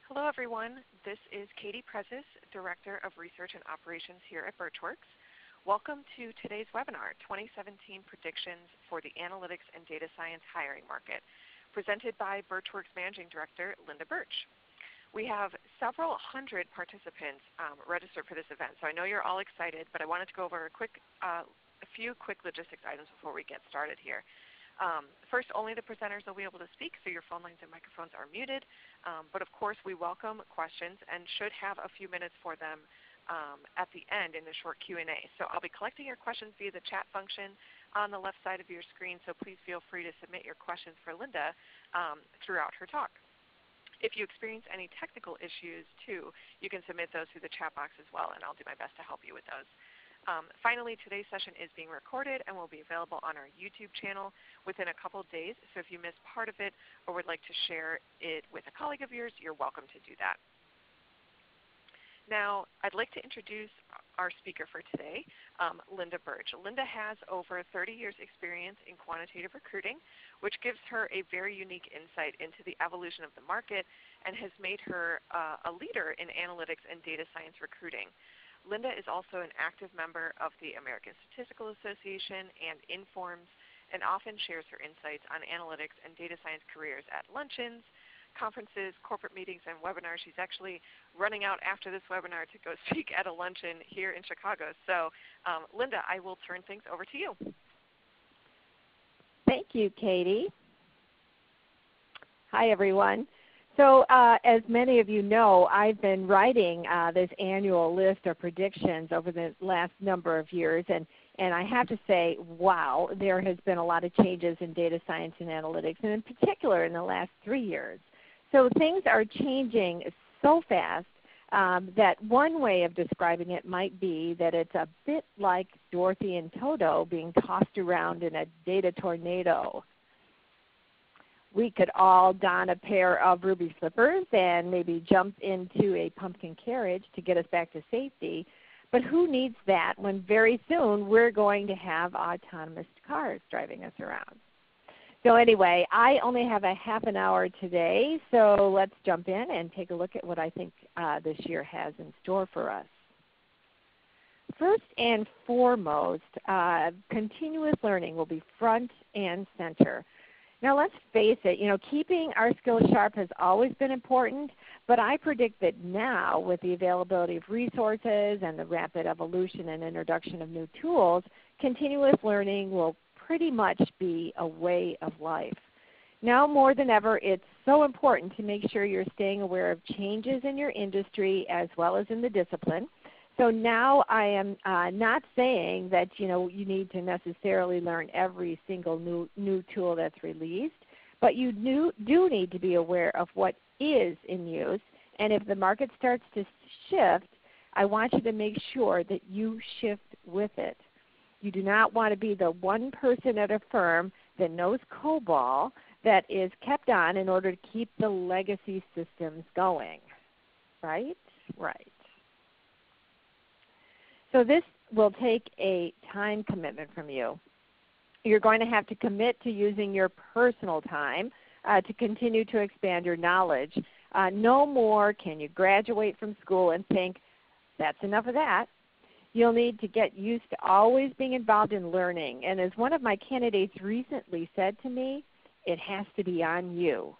Hello, everyone. This is Katie Prezis, Director of Research and Operations here at Burtch Works. Welcome to today's webinar, 2017 Predictions for the Analytics and Data Science Hiring Market, presented by Burtch Works Managing Director Linda Burtch. We have several hundred participants registered for this event, so I know you're all excited, but I wanted to go over a few quick logistics items before we get started here. First, only the presenters will be able to speak, so your phone lines and microphones are muted. But of course, we welcome questions and should have a few minutes for them at the end in the short Q&A. So I'll be collecting your questions via the chat function on the left side of your screen, so please feel free to submit your questions for Linda throughout her talk. If you experience any technical issues, too, you can submit those through the chat box as well, and I'll do my best to help you with those. Finally, today's session is being recorded and will be available on our YouTube channel within a couple days. So if you missed part of it or would like to share it with a colleague of yours, you're welcome to do that. Now, I'd like to introduce our speaker for today, Linda Burtch. Linda has over 30 years experience in quantitative recruiting, which gives her a very unique insight into the evolution of the market and has made her a leader in analytics and data science recruiting. Linda is also an active member of the American Statistical Association and informs and often shares her insights on analytics and data science careers at luncheons, conferences, corporate meetings, and webinars. She's actually running out after this webinar to go speak at a luncheon here in Chicago. So, Linda, I will turn things over to you. Thank you, Katie. Hi, everyone. So as many of you know, I've been writing this annual list of predictions over the last number of years, and I have to say, wow, there has been a lot of changes in data science and analytics, and in particular in the last 3 years. So things are changing so fast that one way of describing it might be that it's a bit like Dorothy and Toto being tossed around in a data tornado. We could all don a pair of ruby slippers and maybe jump into a pumpkin carriage to get us back to safety. But who needs that when very soon we're going to have autonomous cars driving us around? So anyway, I only have a half an hour today, so let's jump in and take a look at what I think this year has in store for us. First and foremost, continuous learning will be front and center. Now let's face it, keeping our skills sharp has always been important, but I predict that now with the availability of resources and the rapid evolution and introduction of new tools, continuous learning will pretty much be a way of life. Now more than ever, it's so important to make sure you're staying aware of changes in your industry as well as in the discipline. So now I am not saying that you need to necessarily learn every single new tool that's released, but you do need to be aware of what is in use. And if the market starts to shift, I want you to make sure that you shift with it. You do not want to be the one person at a firm that knows COBOL that is kept on in order to keep the legacy systems going. Right? Right. So this will take a time commitment from you. You're going to have to commit to using your personal time to continue to expand your knowledge. No more can you graduate from school and think, that's enough of that. You'll need to get used to always being involved in learning. And as one of my candidates recently said to me, it has to be on you.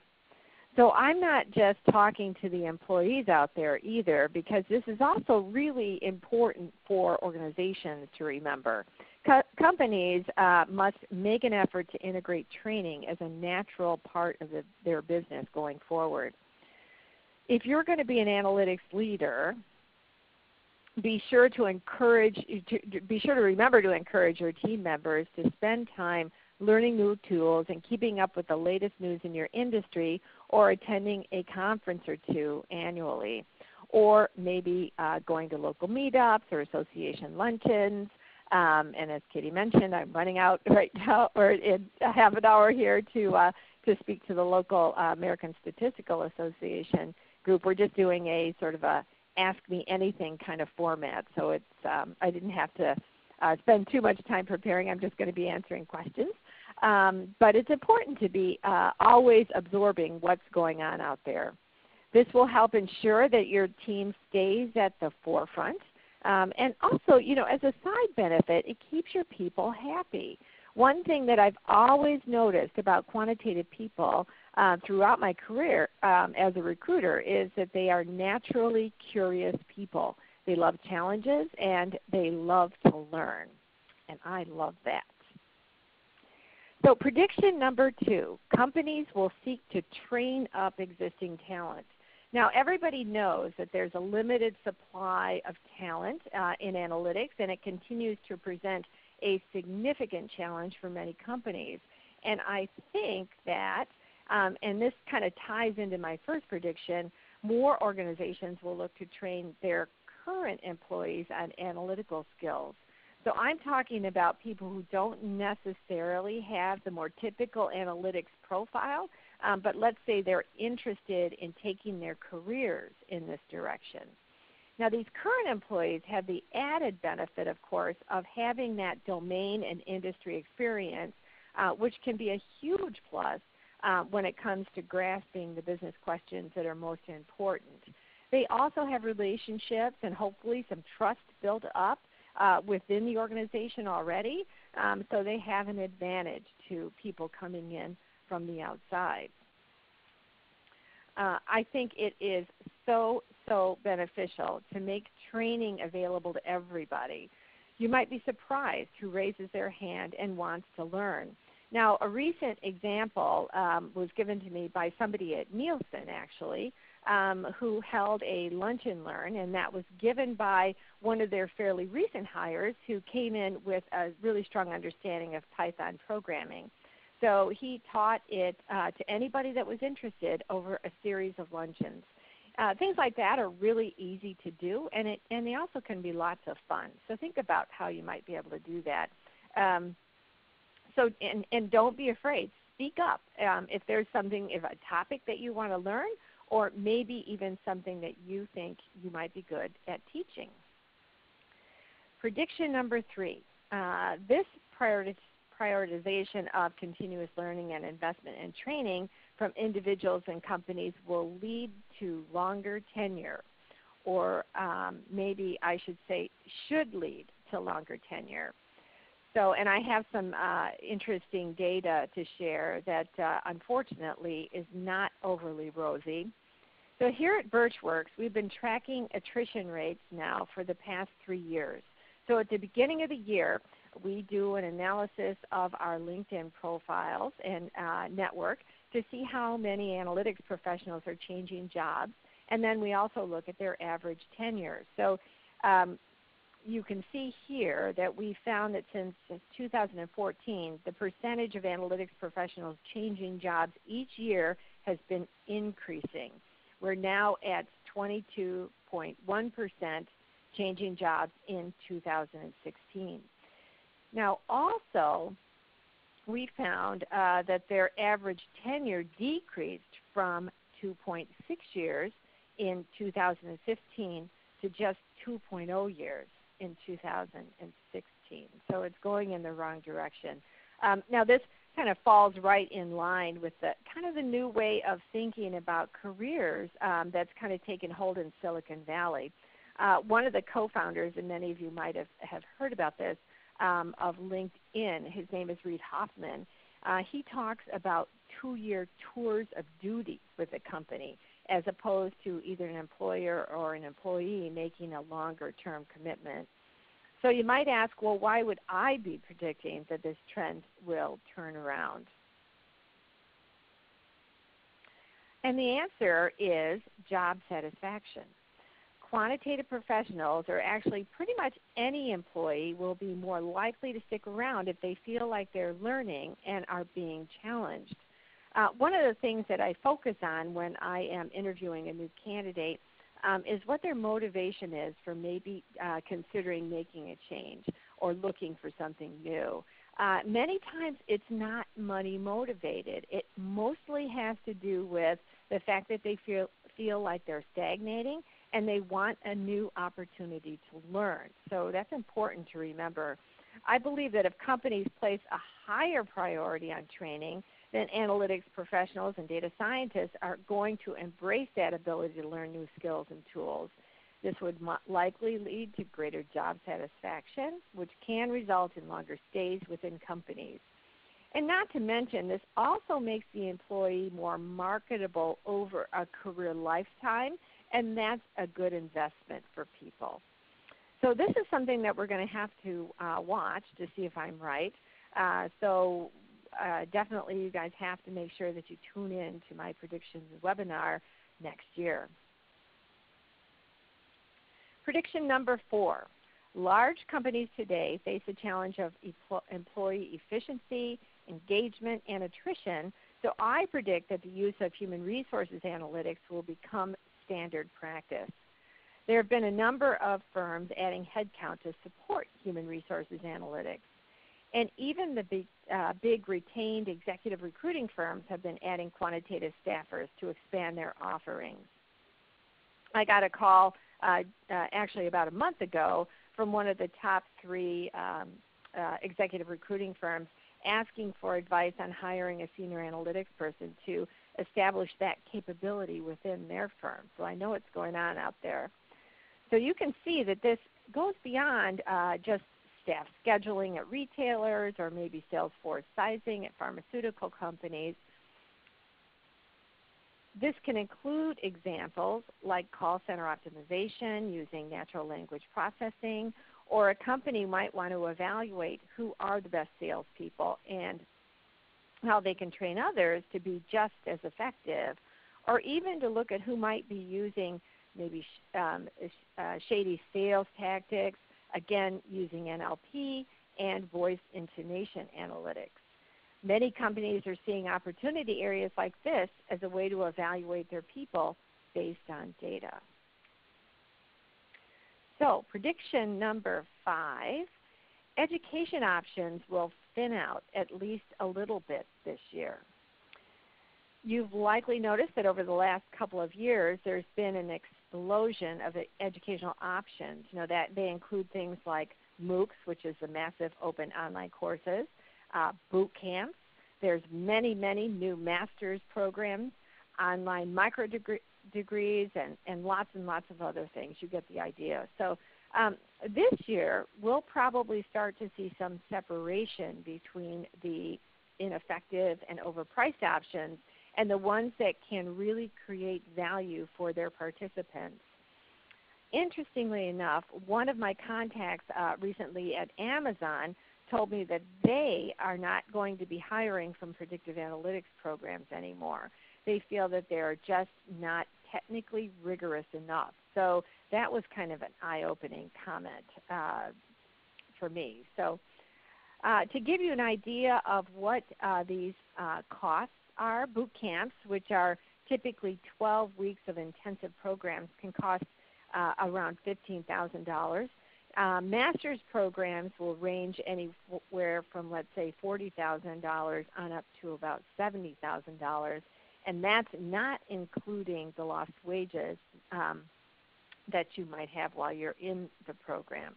So I'm not just talking to the employees out there either, because this is also really important for organizations to remember. Companies must make an effort to integrate training as a natural part of their business going forward. If you're going to be an analytics leader, be sure to remember to encourage your team members to spend time learning new tools and keeping up with the latest news in your industry, or attending a conference or two annually, or maybe going to local meetups or association luncheons. And as Katie mentioned, I'm running out right now, or in a half an hour here to speak to the local American Statistical Association group. We're just doing a sort of a Ask Me Anything kind of format, so it's I didn't have to spend too much time preparing. I'm just going to be answering questions. But it's important to be always absorbing what's going on out there. This will help ensure that your team stays at the forefront. And also, as a side benefit, it keeps your people happy. One thing that I've always noticed about quantitative people throughout my career as a recruiter is that they are naturally curious people. They love challenges and they love to learn. And I love that. So prediction number 2, companies will seek to train up existing talent. Now everybody knows that there's a limited supply of talent in analytics, and it continues to present a significant challenge for many companies. And I think that, and this kind of ties into my first prediction, more organizations will look to train their current employees on analytical skills. So I'm talking about people who don't necessarily have the more typical analytics profile, but let's say they're interested in taking their careers in this direction. Now these current employees have the added benefit, of course, of having that domain and industry experience, which can be a huge plus when it comes to grasping the business questions that are most important. They also have relationships and hopefully some trust built up within the organization already, so they have an advantage to people coming in from the outside. I think it is so beneficial to make training available to everybody. You might be surprised who raises their hand and wants to learn. Now, a recent example was given to me by somebody at Nielsen, actually, who held a lunch and learn, and that was given by one of their fairly recent hires who came in with a really strong understanding of Python programming. So he taught it to anybody that was interested over a series of luncheons. Things like that are really easy to do, and they also can be lots of fun. So think about how you might be able to do that. And don't be afraid. Speak up if there's if a topic that you want to learn, or maybe even something that you think you might be good at teaching. Prediction number 3, this prioritization of continuous learning and investment in training from individuals and companies will lead to longer tenure, or maybe I should say should lead to longer tenure. So, and I have some interesting data to share that unfortunately is not overly rosy. So here at Burtch Works, we've been tracking attrition rates now for the past 3 years. So at the beginning of the year, we do an analysis of our LinkedIn profiles and network to see how many analytics professionals are changing jobs. And then we also look at their average tenure. So you can see here that we found that since 2014, the percentage of analytics professionals changing jobs each year has been increasing. We're now at 22.1% changing jobs in 2016. Now also, we found that their average tenure decreased from 2.6 years in 2015 to just 2.0 years in 2016. So it's going in the wrong direction. Now this kind of falls right in line with the kind of the new way of thinking about careers that's kind of taken hold in Silicon Valley. One of the co-founders, and many of you might have heard about this, of LinkedIn, his name is Reid Hoffman. He talks about 2-year tours of duty with a company as opposed to either an employer or an employee making a longer-term commitment. So you might ask, well, why would I be predicting that this trend will turn around? And the answer is job satisfaction. Quantitative professionals, or actually pretty much any employee, will be more likely to stick around if they feel like they're learning and are being challenged. One of the things that I focus on when I am interviewing a new candidate is what their motivation is for maybe considering making a change or looking for something new. Many times it's not money motivated. It mostly has to do with the fact that they feel like they're stagnating and they want a new opportunity to learn. So that's important to remember. I believe that if companies place a higher priority on training, then analytics professionals and data scientists are going to embrace that ability to learn new skills and tools. This would likely lead to greater job satisfaction, which can result in longer stays within companies. And not to mention, this also makes the employee more marketable over a career lifetime, and that's a good investment for people. So this is something that we're going to have to watch to see if I'm right. Definitely you guys have to make sure that you tune in to my predictions webinar next year. Prediction number 4. Large companies today face the challenge of employee efficiency, engagement, and attrition, so I predict that the use of human resources analytics will become standard practice. There have been a number of firms adding headcount to support human resources analytics. And even the big retained executive recruiting firms have been adding quantitative staffers to expand their offerings. I got a call actually about a month ago from one of the top 3 executive recruiting firms asking for advice on hiring a senior analytics person to establish that capability within their firm. So I know what's going on out there. So you can see that this goes beyond just staff scheduling at retailers or maybe Salesforce sizing at pharmaceutical companies. This can include examples like call center optimization using natural language processing, or a company might want to evaluate who are the best salespeople and how they can train others to be just as effective, or even to look at who might be using maybe shady sales tactics, again using NLP and voice intonation analytics. Many companies are seeing opportunity areas like this as a way to evaluate their people based on data. So prediction number 5, education options will thin out at least a little bit this year. You've likely noticed that over the last couple of years there's been an explosion of educational options. You know, that they include things like MOOCs, which is the massive open online courses, boot camps. There's many new master's programs, online micro degrees, and lots of other things. You get the idea. So this year we'll probably start to see some separation between the ineffective and overpriced options and the ones that can really create value for their participants. Interestingly enough, one of my contacts recently at Amazon told me that they are not going to be hiring from predictive analytics programs anymore. They feel that they are just not technically rigorous enough. So that was kind of an eye-opening comment for me. So to give you an idea of what these costs are, boot camps, which are typically 12 weeks of intensive programs, can cost around $15,000. Master's programs will range anywhere from, let's say, $40,000 on up to about $70,000, and that's not including the lost wages that you might have while you're in the program.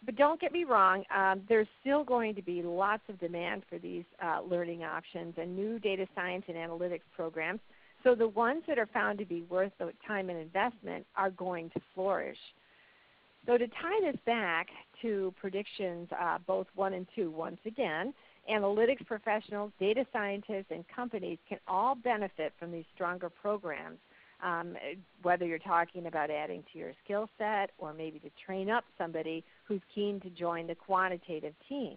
But don't get me wrong, there's still going to be lots of demand for these learning options and new data science and analytics programs. So the ones that are found to be worth the time and investment are going to flourish. So to tie this back to predictions both 1 and 2, once again, analytics professionals, data scientists, and companies can all benefit from these stronger programs, whether you're talking about adding to your skill set or maybe to train up somebody who's keen to join the quantitative team.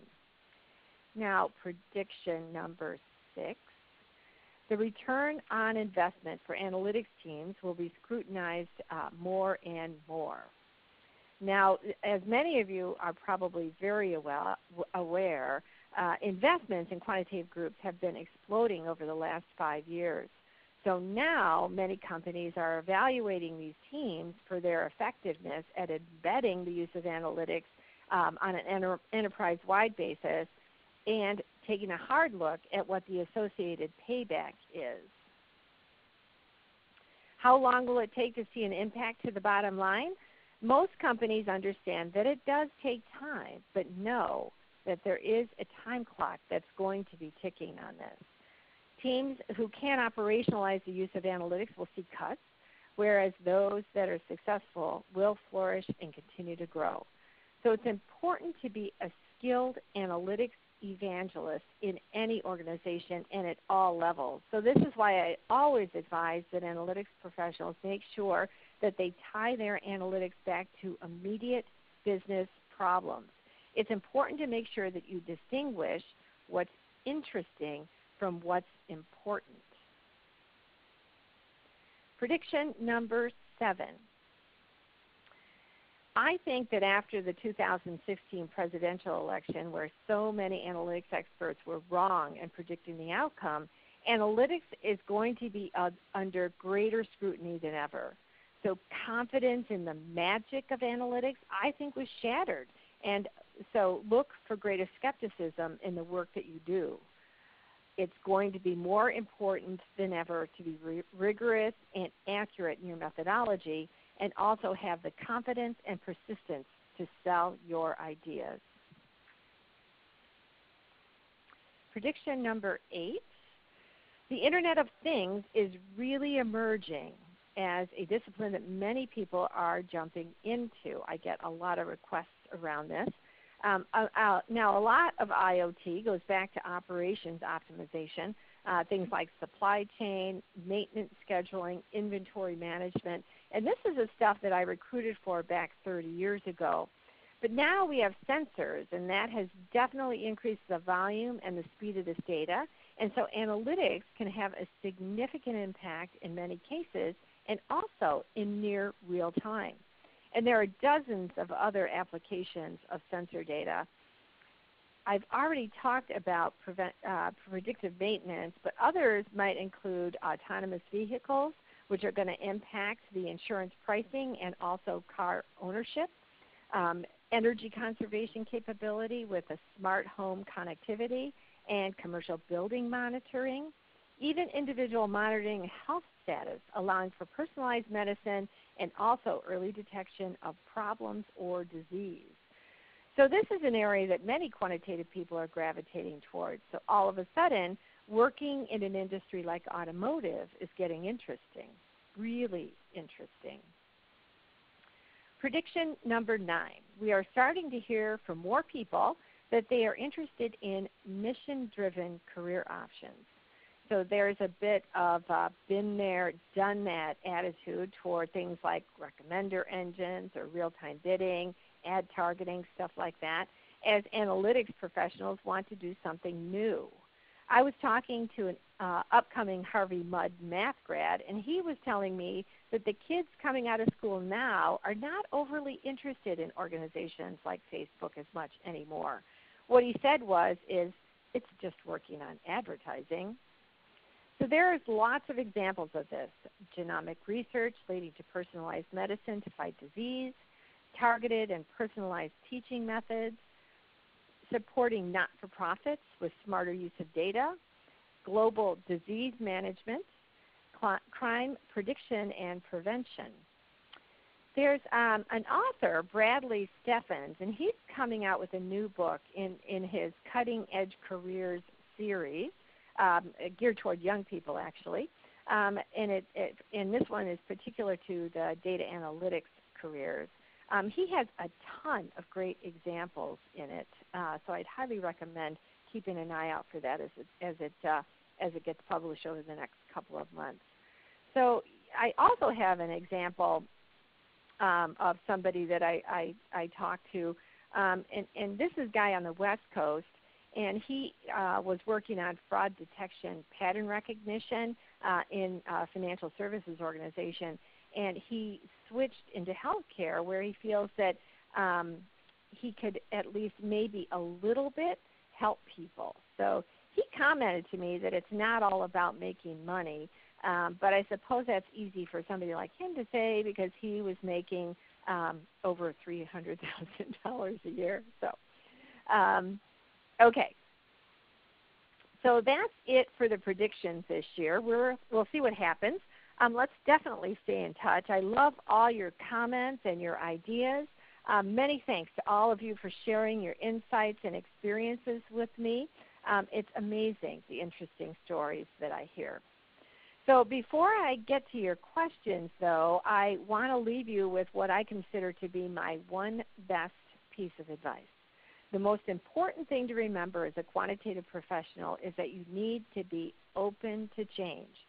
Now, prediction number 6. The return on investment for analytics teams will be scrutinized more and more. Now, as many of you are probably very aware, investments in quantitative groups have been exploding over the last 5 years. So now many companies are evaluating these teams for their effectiveness at embedding the use of analytics on an enterprise-wide basis and taking a hard look at what the associated payback is. How long will it take to see an impact to the bottom line? Most companies understand that it does take time, but know that there is a time clock that's going to be ticking on this. Teams who can operationalize the use of analytics will see cuts, whereas those that are successful will flourish and continue to grow. So it's important to be a skilled analytics evangelist in any organization and at all levels. So this is why I always advise that analytics professionals make sure that they tie their analytics back to immediate business problems. It's important to make sure that you distinguish what's interesting from what's important. Prediction number 7. I think that after the 2016 presidential election, where so many analytics experts were wrong in predicting the outcome, analytics is going to be under greater scrutiny than ever. So confidence in the magic of analytics, I think, was shattered. And so look for greater skepticism in the work that you do. It's going to be more important than ever to be rigorous and accurate in your methodology, and also have the confidence and persistence to sell your ideas. Prediction number 8. The Internet of Things is really emerging as a discipline that many people are jumping into. I get a lot of requests around this. Now, a lot of IoT goes back to operations optimization, things like supply chain, maintenance scheduling, inventory management. And this is the stuff that I recruited for back 30 years ago. But now we have sensors, and that has definitely increased the volume and the speed of this data. And so analytics can have a significant impact in many cases and also in near real time. And there are dozens of other applications of sensor data. I've already talked about predictive maintenance, but others might include autonomous vehicles, which are going to impact the insurance pricing and also car ownership, energy conservation capability with a smart home connectivity and commercial building monitoring, even individual monitoring health status, allowing for personalized medicine and also early detection of problems or disease. So this is an area that many quantitative people are gravitating towards. So all of a sudden, working in an industry like automotive is getting interesting, really interesting. Prediction number 9. We are starting to hear from more people that they are interested in mission-driven career options. So there's a bit of been there, done that attitude toward things like recommender engines or real-time bidding, ad targeting, stuff like that, as analytics professionals want to do something new. I was talking to an upcoming Harvey Mudd math grad, and he was telling me that the kids coming out of school now are not overly interested in organizations like Facebook as much anymore. What he said is it's just working on advertising. So there's lots of examples of this. Genomic research leading to personalized medicine to fight disease, targeted and personalized teaching methods, supporting not-for-profits with smarter use of data, global disease management, crime prediction and prevention. There's an author, Bradley Steffens, and he's coming out with a new book in his Cutting Edge Careers series, geared toward young people, actually. And this one is particular to the data analytics careers. He has a ton of great examples in it, so I'd highly recommend keeping an eye out for that as it gets published over the next couple of months. So I also have an example of somebody that I talked to, and this is a guy on the West Coast, and he was working on fraud detection pattern recognition in a financial services organization, and he switched into healthcare where he feels that he could at least maybe a little bit help people. So he commented to me that it's not all about making money, but I suppose that's easy for somebody like him to say because he was making over $300,000 a year. So, okay. So that's it for the predictions this year. We'll see what happens. Let's definitely stay in touch. I love all your comments and your ideas. Many thanks to all of you for sharing your insights and experiences with me. It's amazing, the interesting stories that I hear. So before I get to your questions, though, I want to leave you with what I consider to be my one best piece of advice. The most important thing to remember as a quantitative professional is that you need to be open to change.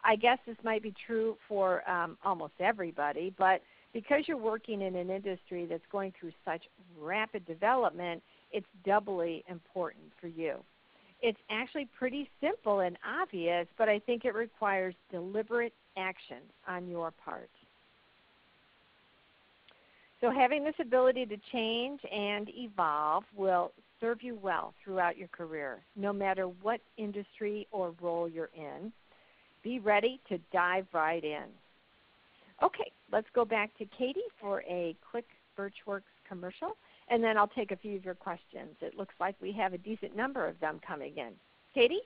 I guess this might be true for almost everybody, but because you're working in an industry that's going through such rapid development, it's doubly important for you. It's actually pretty simple and obvious, but I think it requires deliberate action on your part. So having this ability to change and evolve will serve you well throughout your career, no matter what industry or role you're in. Be ready to dive right in. Okay, let's go back to Katie for a quick Burtch Works commercial, and then I'll take a few of your questions. It looks like we have a decent number of them coming in. Katie?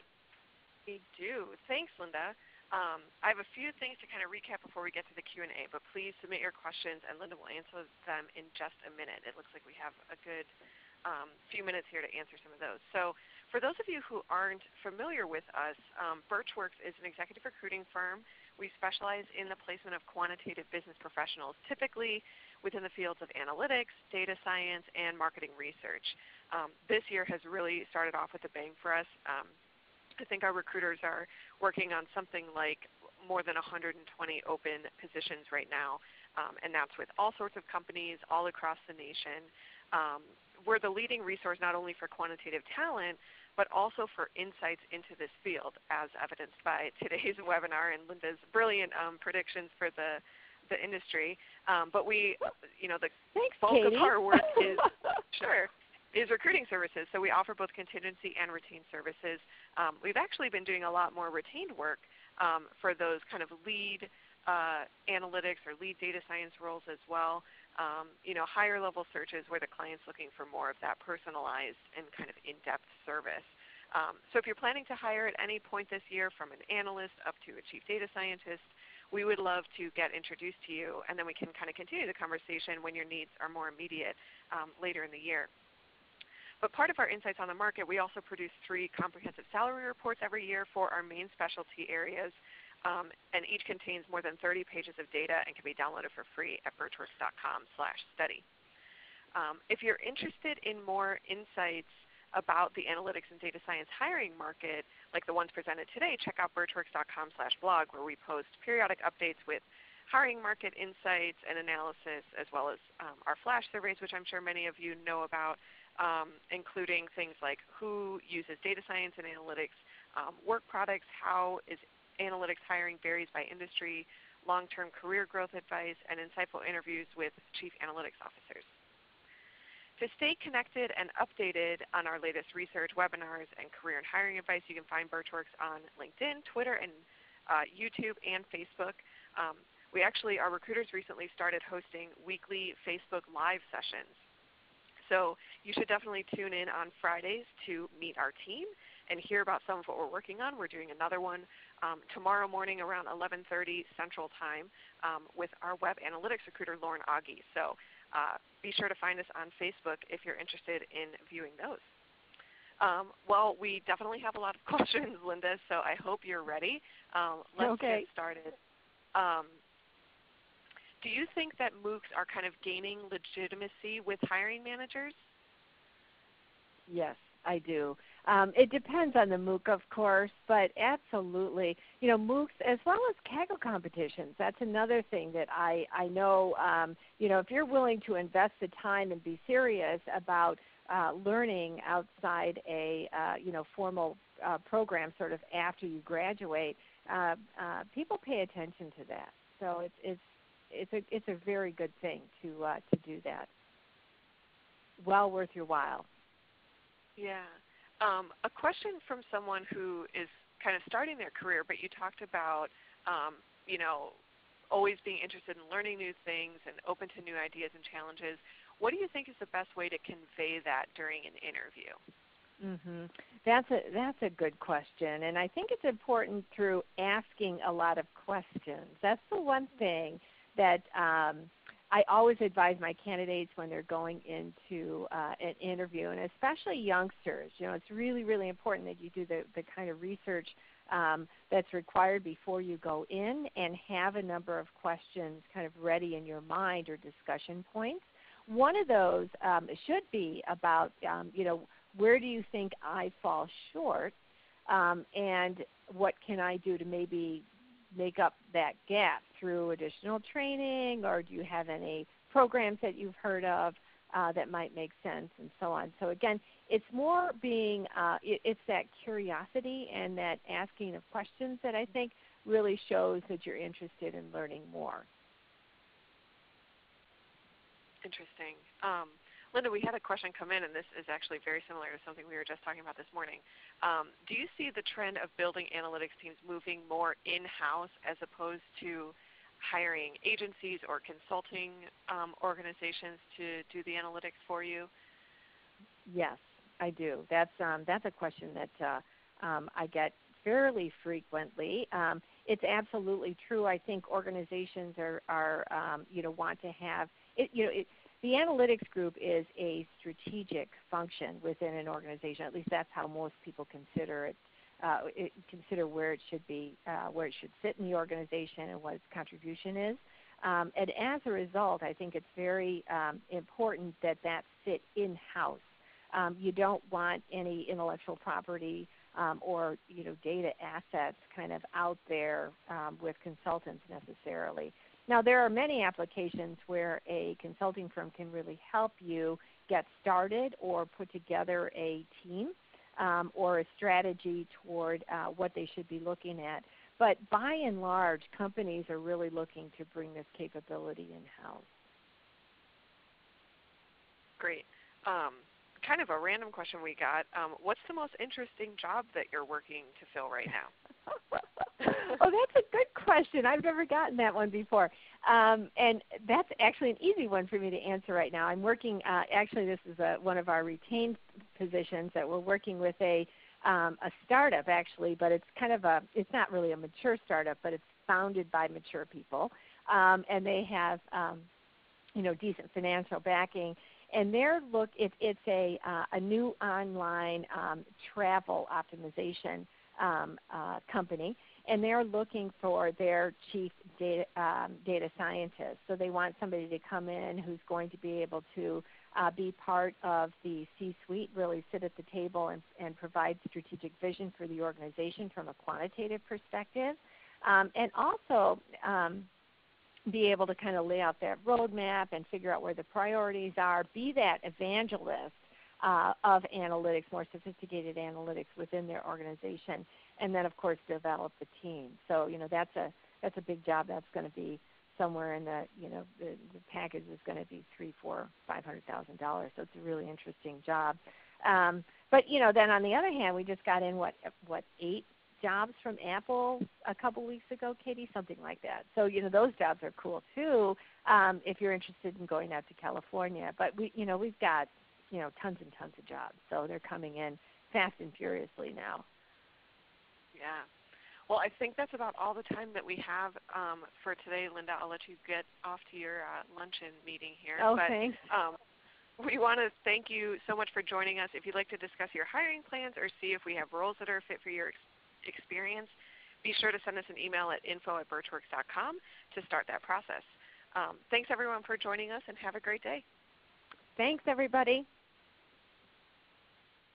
We do. Thanks, Linda. I have a few things to kind of recap before we get to the Q&A, but please submit your questions, and Linda will answer them in just a minute. It looks like we have a good few minutes here to answer some of those. So for those of you who aren't familiar with us, Burtch Works is an executive recruiting firm. We specialize in the placement of quantitative business professionals, typically within the fields of analytics, data science, and marketing research. This year has really started off with a bang for us. I think our recruiters are working on something like more than 120 open positions right now, and that's with all sorts of companies all across the nation. We're the leading resource not only for quantitative talent, but also for insights into this field, as evidenced by today's webinar and Linda's brilliant predictions for the industry. But we, the bulk of our work is is recruiting services. So we offer both contingency and retained services. We've actually been doing a lot more retained work for those kind of lead analytics or lead data science roles as well. Higher level searches where the client's looking for more of that personalized and kind of in-depth service. So if you're planning to hire at any point this year, from an analyst up to a chief data scientist, we would love to get introduced to you, and then we can kind of continue the conversation when your needs are more immediate later in the year. But part of our insights on the market, we also produce 3 comprehensive salary reports every year for our main specialty areas, and each contains more than 30 pages of data and can be downloaded for free at burtchworks.com/study. If you're interested in more insights about the analytics and data science hiring market, like the ones presented today, check out burtchworks.com/blog, where we post periodic updates with hiring market insights and analysis, as well as our flash surveys, which I'm sure many of you know about, including things like who uses data science and analytics, work products, how is analytics hiring varies by industry, long-term career growth advice, and insightful interviews with chief analytics officers. To stay connected and updated on our latest research, webinars, and career and hiring advice, you can find Burtch Works on LinkedIn, Twitter, and YouTube and Facebook. Our recruiters recently started hosting weekly Facebook Live sessions. So you should definitely tune in on Fridays to meet our team and hear about some of what we're working on. We're doing another one tomorrow morning around 11:30 Central Time with our web analytics recruiter, Lauren Augie. So be sure to find us on Facebook if you're interested in viewing those. Well, we definitely have a lot of questions, Linda, so I hope you're ready. Let's get started. Do you think that MOOCs are kind of gaining legitimacy with hiring managers? Yes, I do. It depends on the MOOC, of course, but absolutely. MOOCs as well as Kaggle competitions, that's another thing that I know, if you're willing to invest the time and be serious about learning outside a, formal program sort of after you graduate, people pay attention to that. So it's a very good thing to do that. Well worth your while. Yeah. A question from someone who is kind of starting their career, but you talked about, always being interested in learning new things and open to new ideas and challenges. What do you think is the best way to convey that during an interview? That's a good question, and I think it's important through asking a lot of questions. That's the one thing that I always advise my candidates when they're going into an interview, and especially youngsters. It's really, really important that you do the kind of research that's required before you go in, and have a number of questions kind of ready in your mind, or discussion points. One of those should be about, where do you think I fall short, and what can I do to maybe make up that gap through additional training, or do you have any programs that you've heard of that might make sense, and so on. So again, it's more being, it's that curiosity and that asking of questions that I think really shows that you're interested in learning more. Interesting. Linda, we had a question come in, and this is actually very similar to something we were just talking about this morning. Do you see the trend of building analytics teams moving more in-house as opposed to hiring agencies or consulting organizations to do the analytics for you? Yes, I do. That's a question that I get fairly frequently. It's absolutely true. I think organizations are want to have it. The analytics group is a strategic function within an organization. At least that's how most people consider it. Consider where it should be, where it should sit in the organization, and what its contribution is. And as a result, I think it's very important that sit in-house. You don't want any intellectual property or data assets kind of out there with consultants necessarily. Now, there are many applications where a consulting firm can really help you get started, or put together a team or a strategy toward what they should be looking at. But by and large, companies are really looking to bring this capability in-house. Great. Kind of a random question we got. What's the most interesting job that you're working to fill right now? Oh, that's a good question. I've never gotten that one before. And that's actually an easy one for me to answer right now. I'm working, actually this is one of our retained positions that we're working with a startup actually, but it's kind of it's not really a mature startup, but it's founded by mature people. And they have, decent financial backing. And it's a new online travel optimization company, and they're looking for their chief data scientist. So they want somebody to come in who's going to be able to be part of the C-suite, really sit at the table and provide strategic vision for the organization from a quantitative perspective, and also be able to kind of lay out that roadmap and figure out where the priorities are, be that evangelist of analytics, more sophisticated analytics within their organization, and then of course develop the team. So that's a big job. That's going to be somewhere in the the package is going to be $300,000, $400,000, $500,000. So it's a really interesting job. But then on the other hand, we just got in what 8 jobs from Apple a couple weeks ago, Katie, something like that. So those jobs are cool too if you're interested in going out to California. But we've got tons and tons of jobs, so they're coming in fast and furiously now. Yeah. Well, I think that's about all the time that we have for today, Linda. I'll let you get off to your luncheon meeting here. Oh, but, thanks. We want to thank you so much for joining us. If you'd like to discuss your hiring plans or see if we have roles that are fit for your experience, be sure to send us an email at info@burtchworks.com to start that process. Thanks, everyone, for joining us, and have a great day. Thanks, everybody.